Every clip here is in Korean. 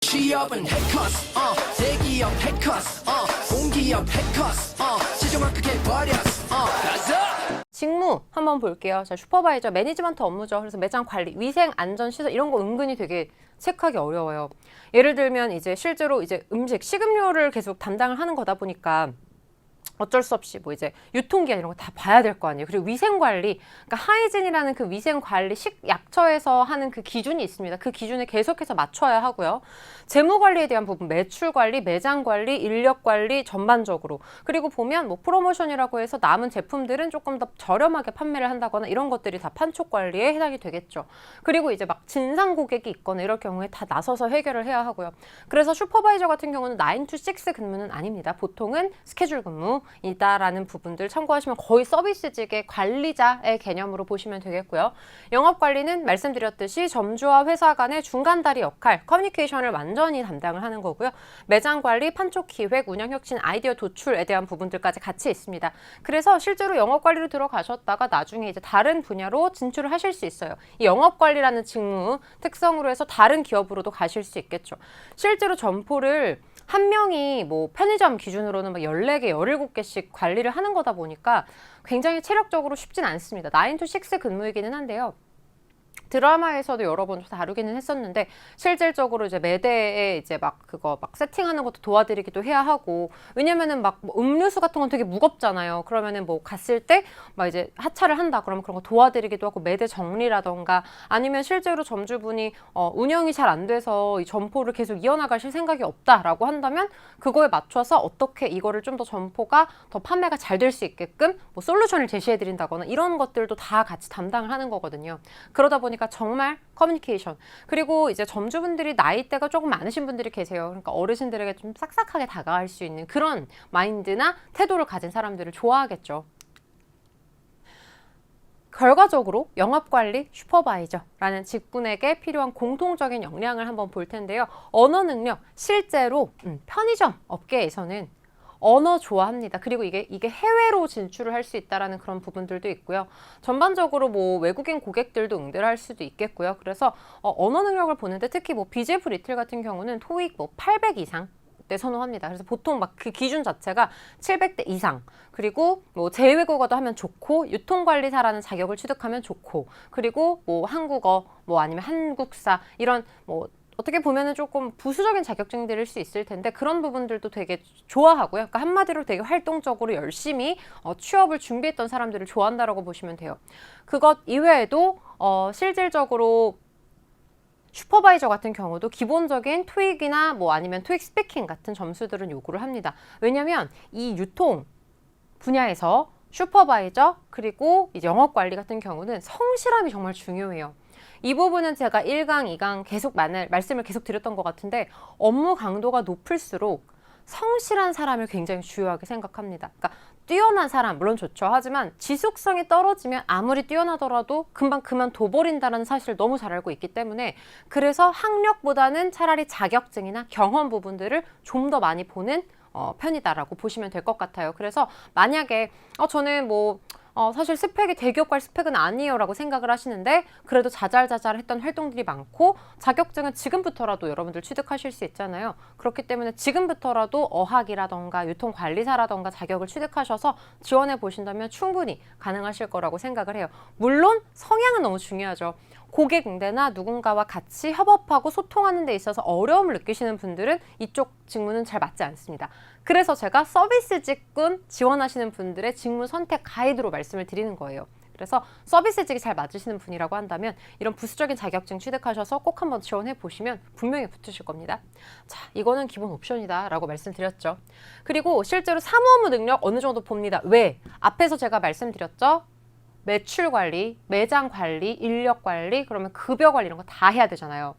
취업은 해커스, 대기업 해커스, 공기업 해커스, 시중을 크게 버렸어, 가자! 직무 한번 볼게요. 자, 슈퍼바이저, 매니지먼트 업무죠. 그래서 매장 관리, 위생, 안전, 시설 이런 거 은근히 되게 체크하기 어려워요. 예를 들면 이제 실제로 이제 음식, 식음료를 계속 담당을 하는 거다 보니까 어쩔 수 없이 뭐 이제 유통기한 이런 거 다 봐야 될 거 아니에요. 그리고 위생관리, 그러니까 하이진이라는 그 위생관리, 식약처에서 하는 그 기준이 있습니다. 그 기준에 계속해서 맞춰야 하고요. 재무관리에 대한 부분, 매출관리, 매장관리, 인력관리 전반적으로. 그리고 보면 뭐 프로모션이라고 해서 남은 제품들은 조금 더 저렴하게 판매를 한다거나 이런 것들이 다 판촉관리에 해당이 되겠죠. 그리고 이제 막 진상 고객이 있거나 이럴 경우에 다 나서서 해결을 해야 하고요. 그래서 슈퍼바이저 같은 경우는 9 to 6 근무는 아닙니다. 보통은 스케줄 근무 이다라는 부분들 참고하시면 거의 서비스직의 관리자의 개념으로 보시면 되겠고요. 영업관리는 말씀드렸듯이 점주와 회사 간의 중간다리 역할, 커뮤니케이션을 완전히 담당을 하는 거고요. 매장관리, 판촉기획, 운영혁신, 아이디어 도출에 대한 부분들까지 같이 있습니다. 그래서 실제로 영업관리로 들어가셨다가 나중에 이제 다른 분야로 진출을 하실 수 있어요. 이 영업관리라는 직무 특성으로 해서 다른 기업으로도 가실 수 있겠죠. 실제로 점포를 한 명이 뭐 편의점 기준으로는 막 14개, 17개씩 관리를 하는 거다 보니까 굉장히 체력적으로 쉽진 않습니다. 9 to 6 근무이기는 한데요. 드라마에서도 여러 번 다루기는 했었는데 실질적으로 이제 매대에 이제 막 그거 막 세팅하는 것도 도와드리기도 해야 하고, 왜냐면은 막 뭐 음료수 같은 건 되게 무겁잖아요. 그러면은 뭐 갔을 때 막 이제 하차를 한다 그러면 그런 거 도와드리기도 하고, 매대 정리라던가 아니면 실제로 점주분이 운영이 잘 안 돼서 이 점포를 계속 이어나가실 생각이 없다라고 한다면 그거에 맞춰서 어떻게 이거를 좀 더 점포가 더 판매가 잘 될 수 있게끔 뭐 솔루션을 제시해 드린다거나 이런 것들도 다 같이 담당을 하는 거거든요. 그러다 보니까 정말 커뮤니케이션, 그리고 이제 점주분들이 나이대가 조금 많으신 분들이 계세요. 그러니까 어르신들에게 좀 싹싹하게 다가갈 수 있는 그런 마인드나 태도를 가진 사람들을 좋아하겠죠. 결과적으로 영업관리 슈퍼바이저라는 직군에게 필요한 공통적인 역량을 한번 볼 텐데요. 언어 능력, 실제로 편의점 업계에서는 언어 좋아합니다. 그리고 이게 해외로 진출을 할 수 있다라는 그런 부분들도 있고요. 전반적으로 뭐 외국인 고객들도 응대를 할 수도 있겠고요. 그래서 언어 능력을 보는데 특히 뭐 BJF 리틀 같은 경우는 토익 뭐 800 이상 때 선호합니다. 그래서 보통 막 그 기준 자체가 700대 이상, 그리고 뭐 제외국어도 하면 좋고, 유통관리사라는 자격을 취득하면 좋고, 그리고 뭐 한국어, 뭐 아니면 한국사 이런 뭐 어떻게 보면은 조금 부수적인 자격증들일 수 있을 텐데 그런 부분들도 되게 좋아하고요. 그러니까 한마디로 되게 활동적으로 열심히 취업을 준비했던 사람들을 좋아한다라고 보시면 돼요. 그것 이외에도 실질적으로 슈퍼바이저 같은 경우도 기본적인 토익이나 뭐 아니면 토익 스피킹 같은 점수들은 요구를 합니다. 왜냐면 이 유통 분야에서 슈퍼바이저 그리고 이제 영업관리 같은 경우는 성실함이 정말 중요해요. 이 부분은 제가 1강, 2강 계속 말씀을 계속 드렸던 것 같은데 업무 강도가 높을수록 성실한 사람을 굉장히 중요하게 생각합니다. 그러니까 뛰어난 사람 물론 좋죠. 하지만 지속성이 떨어지면 아무리 뛰어나더라도 금방 그만둬버린다는 사실을 너무 잘 알고 있기 때문에, 그래서 학력보다는 차라리 자격증이나 경험 부분들을 좀 더 많이 보는 편이다라고 보시면 될 것 같아요. 그래서 만약에 저는 뭐 사실 스펙이 대기업 갈 스펙은 아니에요 라고 생각을 하시는데 그래도 자잘자잘했던 활동들이 많고 자격증은 지금부터라도 여러분들 취득하실 수 있잖아요. 그렇기 때문에 지금부터라도 어학이라던가 유통관리사라던가 자격을 취득하셔서 지원해 보신다면 충분히 가능하실 거라고 생각을 해요. 물론 성향은 너무 중요하죠. 고객 응대나 누군가와 같이 협업하고 소통하는 데 있어서 어려움을 느끼시는 분들은 이쪽 직무는 잘 맞지 않습니다. 그래서 제가 서비스 직군 지원하시는 분들의 직무 선택 가이드로 말씀을 드리는 거예요. 그래서 서비스직이 잘 맞으시는 분이라고 한다면 이런 부수적인 자격증 취득하셔서 꼭 한번 지원해 보시면 분명히 붙으실 겁니다. 자, 이거는 기본 옵션이다 라고 말씀드렸죠. 그리고 실제로 사무 업무 능력 어느 정도 봅니다. 왜? 앞에서 제가 말씀드렸죠. 매출 관리, 매장 관리, 인력 관리, 그러면 급여 관리 이런 거 다 해야 되잖아요.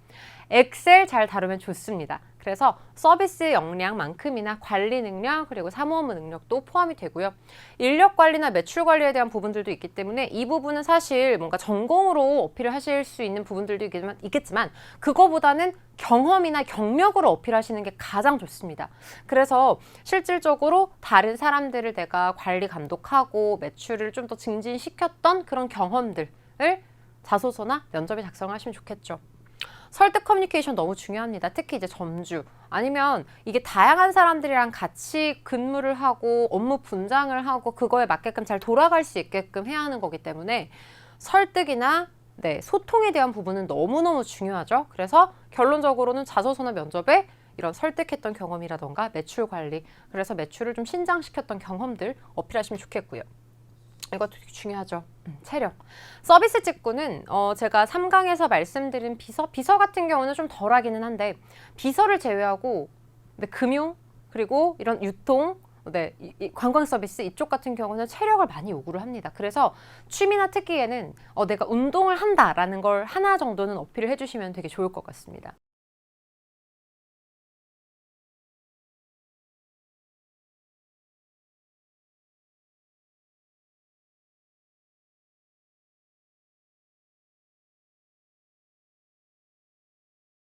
엑셀 잘 다루면 좋습니다. 그래서 서비스 역량만큼이나 관리 능력 그리고 사무 업무 능력도 포함이 되고요. 인력 관리나 매출 관리에 대한 부분들도 있기 때문에 이 부분은 사실 뭔가 전공으로 어필을 하실 수 있는 부분들도 있겠지만 그거보다는 경험이나 경력으로 어필하시는 게 가장 좋습니다. 그래서 실질적으로 다른 사람들을 내가 관리 감독하고 매출을 좀 더 증진시켰던 그런 경험들을 자소서나 면접에 작성하시면 좋겠죠. 설득 커뮤니케이션 너무 중요합니다. 특히 이제 점주 아니면 이게 다양한 사람들이랑 같이 근무를 하고 업무 분장을 하고 그거에 맞게끔 잘 돌아갈 수 있게끔 해야 하는 거기 때문에 설득이나 소통에 대한 부분은 너무너무 중요하죠. 그래서 결론적으로는 자소서나 면접에 이런 설득했던 경험이라던가 매출 관리, 그래서 매출을 좀 신장시켰던 경험들 어필하시면 좋겠고요. 이것도 되게 중요하죠. 체력. 서비스 직구는 제가 3강에서 말씀드린 비서 같은 경우는 좀 덜하기는 한데 비서를 제외하고 금융 그리고 이런 유통 이 관광 서비스 이쪽 같은 경우는 체력을 많이 요구를 합니다. 그래서 취미나 특기에는 내가 운동을 한다라는 걸 하나 정도는 어필을 해주시면 되게 좋을 것 같습니다.